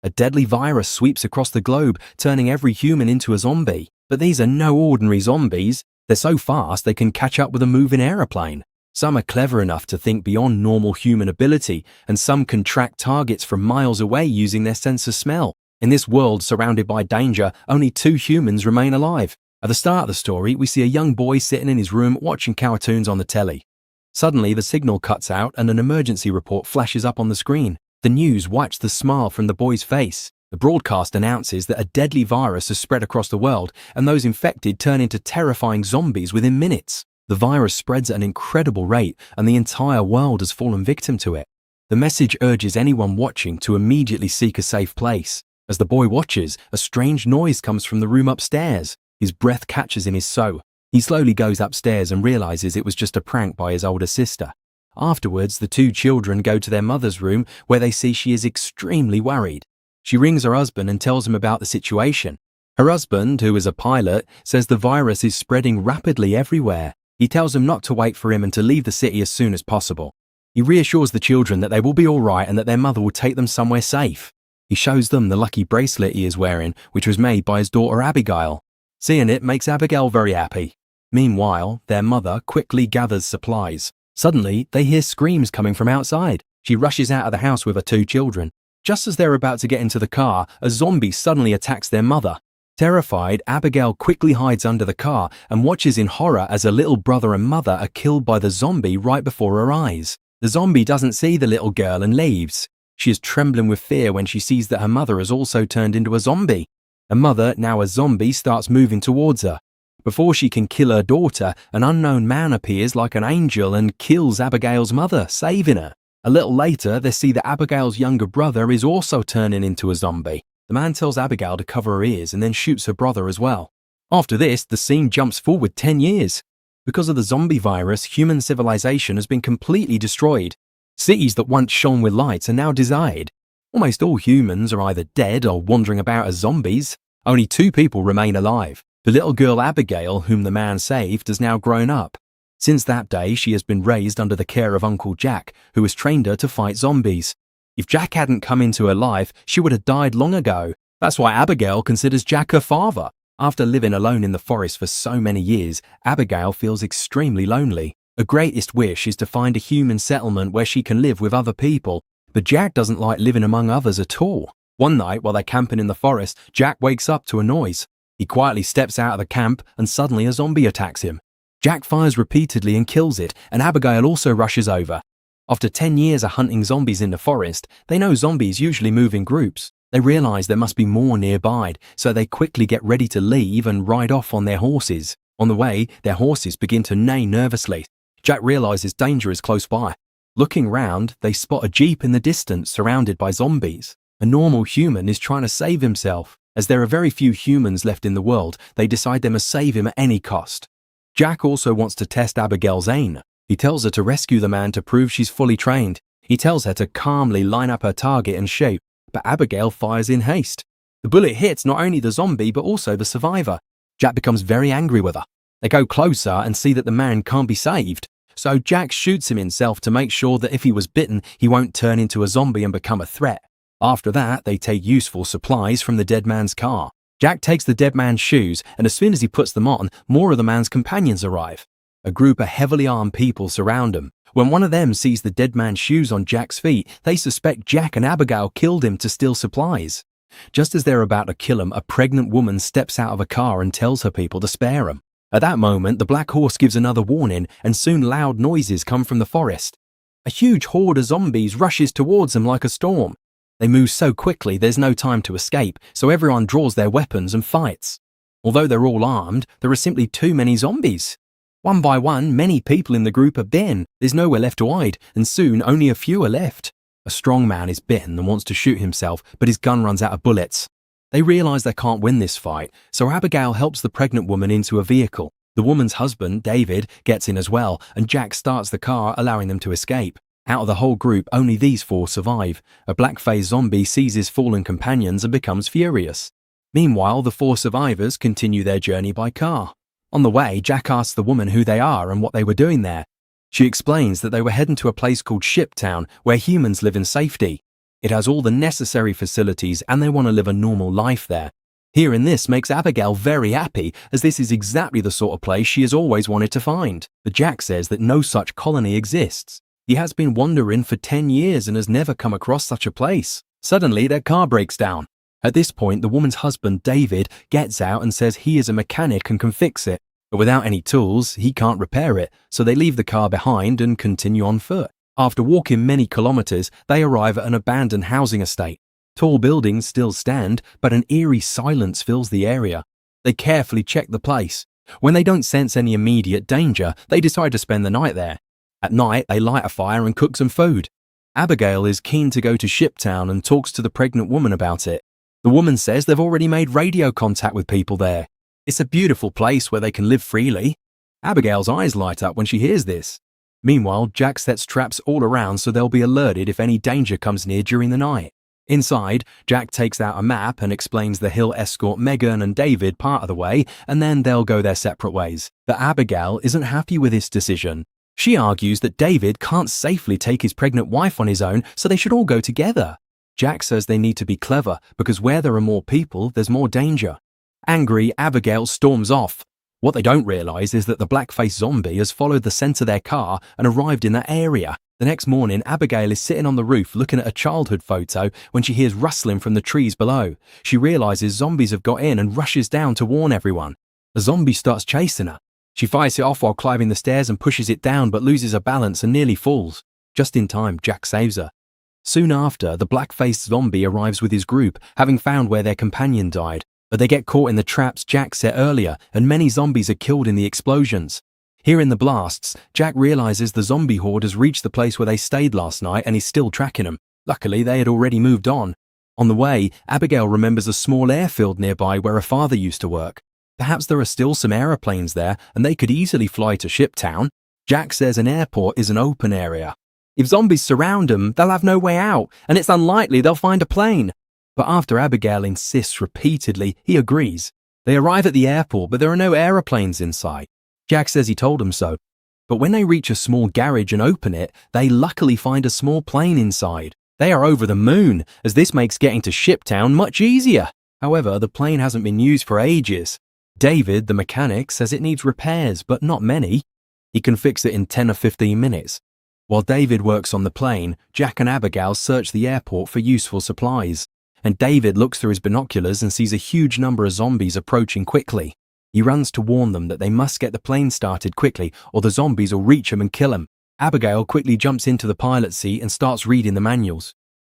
A deadly virus sweeps across the globe, turning every human into a zombie. But these are no ordinary zombies. They're so fast they can catch up with a moving aeroplane. Some are clever enough to think beyond normal human ability, and some can track targets from miles away using their sense of smell. In this world surrounded by danger, only 2 humans remain alive. At the start of the story, we see a young boy sitting in his room watching cartoons on the telly. Suddenly, the signal cuts out and an emergency report flashes up on the screen. The news wipes the smile from the boy's face. The broadcast announces that a deadly virus has spread across the world, and those infected turn into terrifying zombies within minutes. The virus spreads at an incredible rate, and the entire world has fallen victim to it. The message urges anyone watching to immediately seek a safe place. As the boy watches, a strange noise comes from the room upstairs. His breath catches in his sew. He slowly goes upstairs and realizes it was just a prank by his older sister. Afterwards, the 2 children go to their mother's room where they see she is extremely worried. She rings her husband and tells him about the situation. Her husband, who is a pilot, says the virus is spreading rapidly everywhere. He tells them not to wait for him and to leave the city as soon as possible. He reassures the children that they will be all right and that their mother will take them somewhere safe. He shows them the lucky bracelet he is wearing, which was made by his daughter Abigail. Seeing it makes Abigail very happy. Meanwhile, their mother quickly gathers supplies. Suddenly, they hear screams coming from outside. She rushes out of the house with her 2 children. Just as they're about to get into the car, a zombie suddenly attacks their mother. Terrified, Abigail quickly hides under the car and watches in horror as her little brother and mother are killed by the zombie right before her eyes. The zombie doesn't see the little girl and leaves. She is trembling with fear when she sees that her mother has also turned into a zombie. Her mother, now a zombie, starts moving towards her. Before she can kill her daughter, an unknown man appears like an angel and kills Abigail's mother, saving her. A little later, they see that Abigail's younger brother is also turning into a zombie. The man tells Abigail to cover her ears and then shoots her brother as well. After this, the scene jumps forward 10 years. Because of the zombie virus, human civilization has been completely destroyed. Cities that once shone with lights are now desired. Almost all humans are either dead or wandering about as zombies. Only 2 people remain alive. The little girl Abigail, whom the man saved, has now grown up. Since that day, she has been raised under the care of Uncle Jack, who has trained her to fight zombies. If Jack hadn't come into her life, she would have died long ago. That's why Abigail considers Jack her father. After living alone in the forest for so many years, Abigail feels extremely lonely. Her greatest wish is to find a human settlement where she can live with other people. But Jack doesn't like living among others at all. One night, while they're camping in the forest, Jack wakes up to a noise. He quietly steps out of the camp and suddenly a zombie attacks him. Jack fires repeatedly and kills it, and Abigail also rushes over. After 10 years of hunting zombies in the forest, they know zombies usually move in groups. They realize there must be more nearby, so they quickly get ready to leave and ride off on their horses. On the way, their horses begin to neigh nervously. Jack realizes danger is close by. Looking round, they spot a jeep in the distance surrounded by zombies. A normal human is trying to save himself. As there are very few humans left in the world, they decide they must save him at any cost. Jack also wants to test Abigail's aim. He tells her to rescue the man to prove she's fully trained. He tells her to calmly line up her target and shoot, but Abigail fires in haste. The bullet hits not only the zombie but also the survivor. Jack becomes very angry with her. They go closer and see that the man can't be saved. So Jack shoots him himself to make sure that if he was bitten, he won't turn into a zombie and become a threat. After that, they take useful supplies from the dead man's car. Jack takes the dead man's shoes, and as soon as he puts them on, more of the man's companions arrive. A group of heavily armed people surround him. When one of them sees the dead man's shoes on Jack's feet, they suspect Jack and Abigail killed him to steal supplies. Just as they're about to kill him, a pregnant woman steps out of a car and tells her people to spare him. At that moment, the black horse gives another warning, and soon loud noises come from the forest. A huge horde of zombies rushes towards them like a storm. They move so quickly there's no time to escape, so everyone draws their weapons and fights. Although they're all armed, there are simply too many zombies. One by one, many people in the group are bitten. There's nowhere left to hide, and soon only a few are left. A strong man is bitten and wants to shoot himself, but his gun runs out of bullets. They realize they can't win this fight, so Abigail helps the pregnant woman into a vehicle. The woman's husband, David, gets in as well, and Jack starts the car, allowing them to escape. Out of the whole group, only these 4 survive. A black-faced zombie sees his fallen companions and becomes furious. Meanwhile, the 4 survivors continue their journey by car. On the way, Jack asks the woman who they are and what they were doing there. She explains that they were heading to a place called Shiptown, where humans live in safety. It has all the necessary facilities and they want to live a normal life there. Hearing this makes Abigail very happy, as this is exactly the sort of place she has always wanted to find. But Jack says that no such colony exists. He has been wandering for 10 years and has never come across such a place. Suddenly, their car breaks down. At this point, the woman's husband, David, gets out and says he is a mechanic and can fix it. But without any tools, he can't repair it, so they leave the car behind and continue on foot. After walking many kilometers, they arrive at an abandoned housing estate. Tall buildings still stand, but an eerie silence fills the area. They carefully check the place. When they don't sense any immediate danger, they decide to spend the night there. At night, they light a fire and cook some food. Abigail is keen to go to Shiptown and talks to the pregnant woman about it. The woman says they've already made radio contact with people there. It's a beautiful place where they can live freely. Abigail's eyes light up when she hears this. Meanwhile, Jack sets traps all around so they'll be alerted if any danger comes near during the night. Inside, Jack takes out a map and explains that he'll escort Megan and David part of the way, and then they'll go their separate ways. But Abigail isn't happy with this decision. She argues that David can't safely take his pregnant wife on his own, so they should all go together. Jack says they need to be clever, because where there are more people, there's more danger. Angry, Abigail storms off. What they don't realize is that the black-faced zombie has followed the scent of their car and arrived in that area. The next morning, Abigail is sitting on the roof looking at a childhood photo when she hears rustling from the trees below. She realizes zombies have got in and rushes down to warn everyone. The zombie starts chasing her. She fights it off while climbing the stairs and pushes it down but loses her balance and nearly falls. Just in time, Jack saves her. Soon after, the black-faced zombie arrives with his group, having found where their companion died. But they get caught in the traps Jack set earlier, and many zombies are killed in the explosions. Hearing the blasts, Jack realizes the zombie horde has reached the place where they stayed last night and is still tracking them. Luckily, they had already moved on. On the way, Abigail remembers a small airfield nearby where her father used to work. Perhaps there are still some aeroplanes there and they could easily fly to Shiptown. Jack says an airport is an open area. If zombies surround them, they'll have no way out, and it's unlikely they'll find a plane. But after Abigail insists repeatedly, he agrees. They arrive at the airport, but there are no aeroplanes in sight. Jack says he told him so. But when they reach a small garage and open it, they luckily find a small plane inside. They are over the moon, as this makes getting to Shiptown much easier. However, the plane hasn't been used for ages. David, the mechanic, says it needs repairs, but not many. He can fix it in 10 or 15 minutes. While David works on the plane, Jack and Abigail search the airport for useful supplies. And David looks through his binoculars and sees a huge number of zombies approaching quickly. He runs to warn them that they must get the plane started quickly or the zombies will reach him and kill him. Abigail quickly jumps into the pilot seat and starts reading the manuals.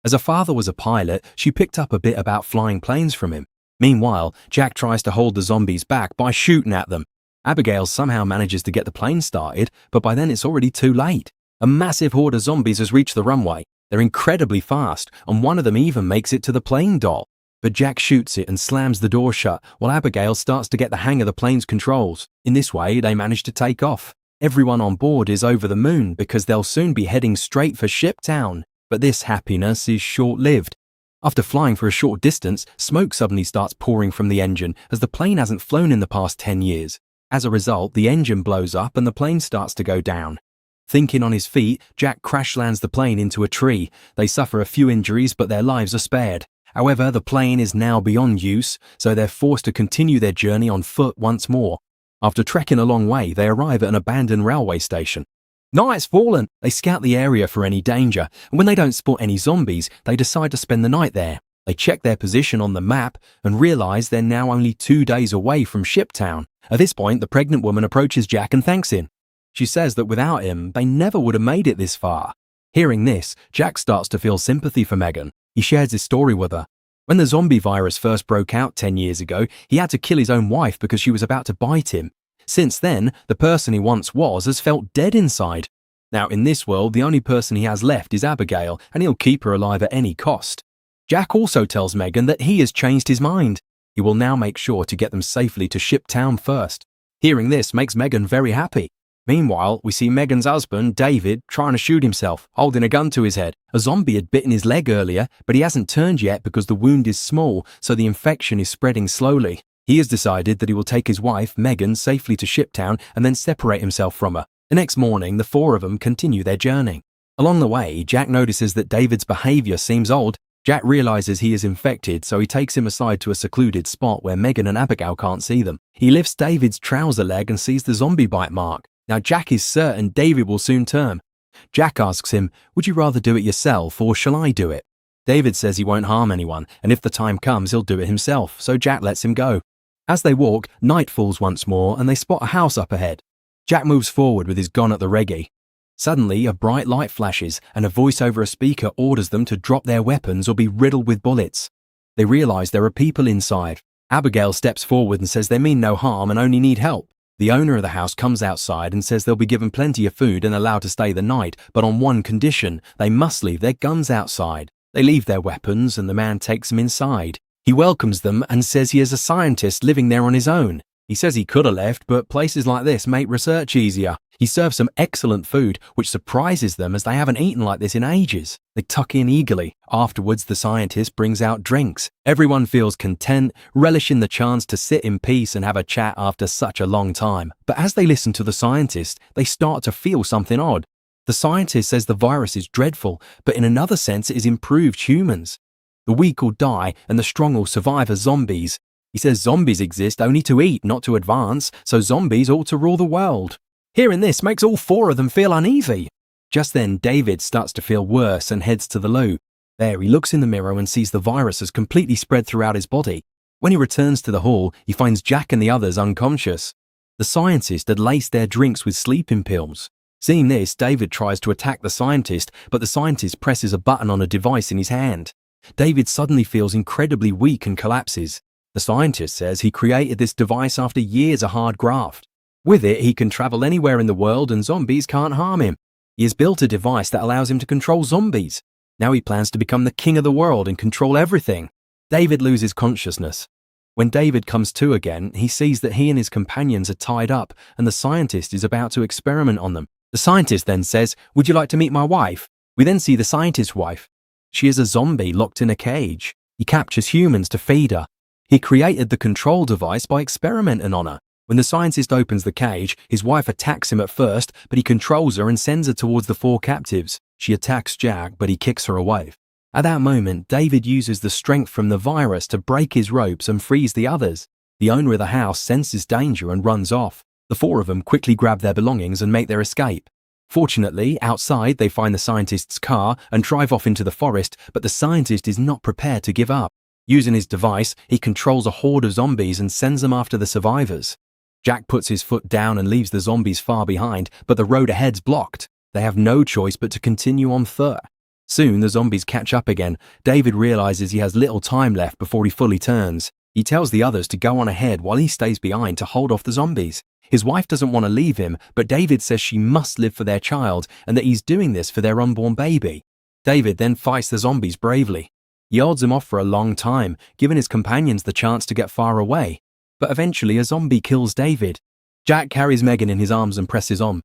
As her father was a pilot, she picked up a bit about flying planes from him. Meanwhile, Jack tries to hold the zombies back by shooting at them. Abigail somehow manages to get the plane started, but by then it's already too late. A massive horde of zombies has reached the runway. They're incredibly fast, and one of them even makes it to the plane doll. But Jack shoots it and slams the door shut, while Abigail starts to get the hang of the plane's controls. In this way, they manage to take off. Everyone on board is over the moon because they'll soon be heading straight for Shiptown. But this happiness is short-lived. After flying for a short distance, smoke suddenly starts pouring from the engine as the plane hasn't flown in the past 10 years. As a result, the engine blows up and the plane starts to go down. Thinking on his feet, Jack crash lands the plane into a tree. They suffer a few injuries, but their lives are spared. However, the plane is now beyond use, so they're forced to continue their journey on foot once more. After trekking a long way, they arrive at an abandoned railway station. Night's fallen. They scout the area for any danger, and when they don't spot any zombies, they decide to spend the night there. They check their position on the map and realize they're now only 2 days away from Shiptown. At this point, the pregnant woman approaches Jack and thanks him. She says that without him, they never would have made it this far. Hearing this, Jack starts to feel sympathy for Megan. He shares his story with her. When the zombie virus first broke out 10 years ago, he had to kill his own wife because she was about to bite him. Since then, the person he once was has felt dead inside. Now, in this world, the only person he has left is Abigail, and he'll keep her alive at any cost. Jack also tells Megan that he has changed his mind. He will now make sure to get them safely to Shiptown first. Hearing this makes Megan very happy. Meanwhile, we see Megan's husband, David, trying to shoot himself, holding a gun to his head. A zombie had bitten his leg earlier, but he hasn't turned yet because the wound is small, so the infection is spreading slowly. He has decided that he will take his wife, Megan, safely to Shiptown and then separate himself from her. The next morning, the four of them continue their journey. Along the way, Jack notices that David's behavior seems odd. Jack realizes he is infected, so he takes him aside to a secluded spot where Megan and Abigail can't see them. He lifts David's trouser leg and sees the zombie bite mark. Now Jack is certain David will soon turn. Jack asks him, "Would you rather do it yourself or shall I do it?" David says he won't harm anyone, and if the time comes, he'll do it himself, so Jack lets him go. As they walk, night falls once more and they spot a house up ahead. Jack moves forward with his gun at the ready. Suddenly, a bright light flashes and a voice over a speaker orders them to drop their weapons or be riddled with bullets. They realize there are people inside. Abigail steps forward and says they mean no harm and only need help. The owner of the house comes outside and says they'll be given plenty of food and allowed to stay the night, but on one condition: they must leave their guns outside. They leave their weapons and the man takes them inside. He welcomes them and says he is a scientist living there on his own. He says he could have left, but places like this make research easier. He serves some excellent food, which surprises them as they haven't eaten like this in ages. They tuck in eagerly. Afterwards, the scientist brings out drinks. Everyone feels content, relishing the chance to sit in peace and have a chat after such a long time. But as they listen to the scientist, they start to feel something odd. The scientist says the virus is dreadful, but in another sense it has improved humans. The weak will die and the strong will survive as zombies. He says zombies exist only to eat, not to advance, so zombies ought to rule the world. Hearing this makes all four of them feel uneasy. Just then, David starts to feel worse and heads to the loo. There, he looks in the mirror and sees the virus has completely spread throughout his body. When he returns to the hall, he finds Jack and the others unconscious. The scientist had laced their drinks with sleeping pills. Seeing this, David tries to attack the scientist, but the scientist presses a button on a device in his hand. David suddenly feels incredibly weak and collapses. The scientist says he created this device after years of hard graft. With it, he can travel anywhere in the world and zombies can't harm him. He has built a device that allows him to control zombies. Now he plans to become the king of the world and control everything. David loses consciousness. When David comes to again, he sees that he and his companions are tied up and the scientist is about to experiment on them. The scientist then says, "Would you like to meet my wife?" We then see the scientist's wife. She is a zombie locked in a cage. He captures humans to feed her. He created the control device by experimenting on her. When the scientist opens the cage, his wife attacks him at first, but he controls her and sends her towards the four captives. She attacks Jack, but he kicks her away. At that moment, David uses the strength from the virus to break his ropes and frees the others. The owner of the house senses danger and runs off. The four of them quickly grab their belongings and make their escape. Fortunately, outside they find the scientist's car and drive off into the forest, but the scientist is not prepared to give up. Using his device, he controls a horde of zombies and sends them after the survivors. Jack puts his foot down and leaves the zombies far behind, but the road ahead's blocked. They have no choice but to continue on foot. Soon the zombies catch up again. David realizes he has little time left before he fully turns. He tells the others to go on ahead while he stays behind to hold off the zombies. His wife doesn't want to leave him, but David says she must live for their child and that he's doing this for their unborn baby. David then fights the zombies bravely. He holds them off for a long time, giving his companions the chance to get far away. But eventually a zombie kills David. Jack carries Megan in his arms and presses on.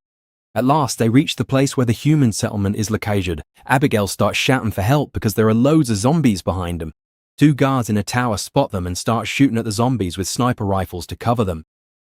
At last they reach the place where the human settlement is located. Abigail starts shouting for help because there are loads of zombies behind them. Two guards in a tower spot them and start shooting at the zombies with sniper rifles to cover them.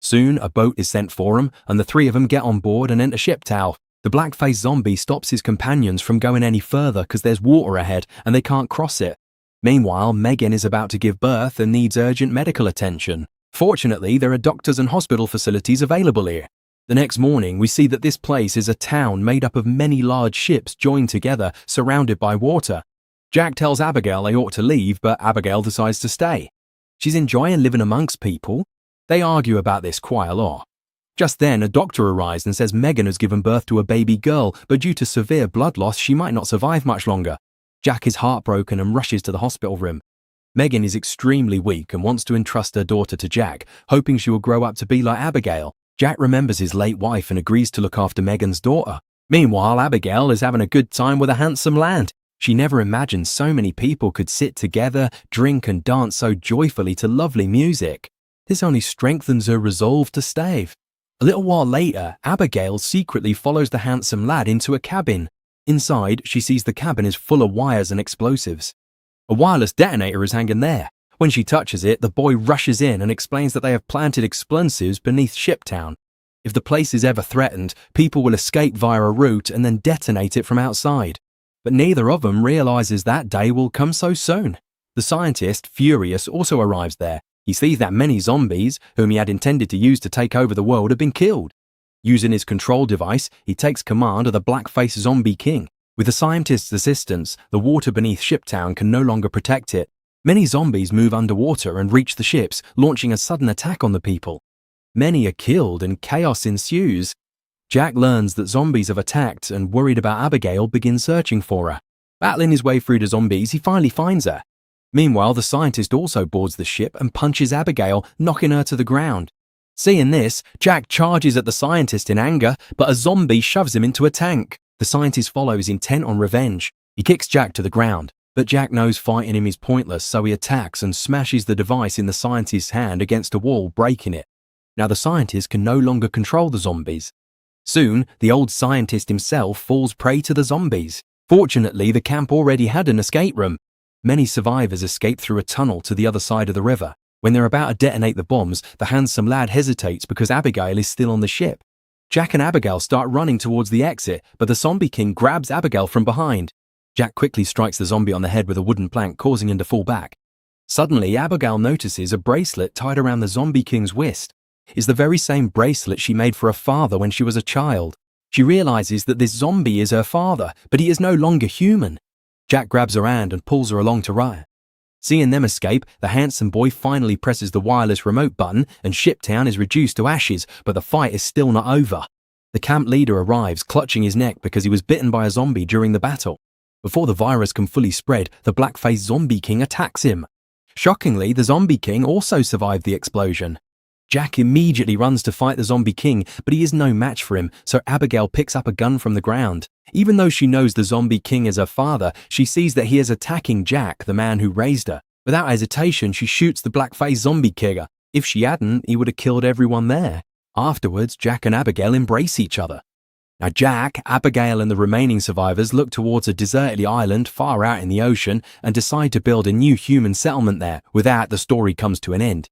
Soon a boat is sent for them and the three of them get on board and enter ship tower. The black-faced zombie stops his companions from going any further because there's water ahead and they can't cross it. Meanwhile, Megan is about to give birth and needs urgent medical attention. Fortunately, there are doctors and hospital facilities available here. The next morning, we see that this place is a town made up of many large ships joined together, surrounded by water. Jack tells Abigail they ought to leave, but Abigail decides to stay. She's enjoying living amongst people. They argue about this quite a lot. Just then, a doctor arrives and says Megan has given birth to a baby girl, but due to severe blood loss, she might not survive much longer. Jack is heartbroken and rushes to the hospital room. Megan is extremely weak and wants to entrust her daughter to Jack, hoping she will grow up to be like Abigail. Jack remembers his late wife and agrees to look after Megan's daughter. Meanwhile, Abigail is having a good time with a handsome lad. She never imagined so many people could sit together, drink and dance so joyfully to lovely music. This only strengthens her resolve to stay. A little while later, Abigail secretly follows the handsome lad into a cabin. Inside, she sees the cabin is full of wires and explosives. A wireless detonator is hanging there. When she touches it, the boy rushes in and explains that they have planted explosives beneath Shiptown. If the place is ever threatened, people will escape via a route and then detonate it from outside. But neither of them realizes that day will come so soon. The scientist, furious, also arrives there. He sees that many zombies, whom he had intended to use to take over the world, have been killed. Using his control device, he takes command of the black-faced zombie king. With the scientist's assistance, the water beneath Shiptown can no longer protect it. Many zombies move underwater and reach the ships, launching a sudden attack on the people. Many are killed and chaos ensues. Jack learns that zombies have attacked and, worried about Abigail, begins searching for her. Battling his way through the zombies, he finally finds her. Meanwhile, the scientist also boards the ship and punches Abigail, knocking her to the ground. Seeing this, Jack charges at the scientist in anger, but a zombie shoves him into a tank. The scientist follows, intent on revenge. He kicks Jack to the ground, but Jack knows fighting him is pointless, so he attacks and smashes the device in the scientist's hand against a wall, breaking it. Now the scientist can no longer control the zombies. Soon, the old scientist himself falls prey to the zombies. Fortunately, the camp already had an escape room. Many survivors escape through a tunnel to the other side of the river. When they're about to detonate the bombs, the handsome lad hesitates because Abigail is still on the ship. Jack and Abigail start running towards the exit, but the zombie king grabs Abigail from behind. Jack quickly strikes the zombie on the head with a wooden plank, causing him to fall back. Suddenly, Abigail notices a bracelet tied around the zombie king's wrist. It's the very same bracelet she made for her father when she was a child. She realizes that this zombie is her father, but he is no longer human. Jack grabs her hand and pulls her along to Ryan. Seeing them escape, the handsome boy finally presses the wireless remote button and Shiptown is reduced to ashes, but the fight is still not over. The camp leader arrives, clutching his neck because he was bitten by a zombie during the battle. Before the virus can fully spread, the black-faced zombie king attacks him. Shockingly, the zombie king also survived the explosion. Jack immediately runs to fight the zombie king, but he is no match for him, so Abigail picks up a gun from the ground. Even though she knows the zombie king is her father, she sees that he is attacking Jack, the man who raised her. Without hesitation, she shoots the black-faced zombie king. If she hadn't, he would have killed everyone there. Afterwards, Jack and Abigail embrace each other. Now Jack, Abigail and the remaining survivors look towards a deserted island far out in the ocean and decide to build a new human settlement there. With that, the story comes to an end.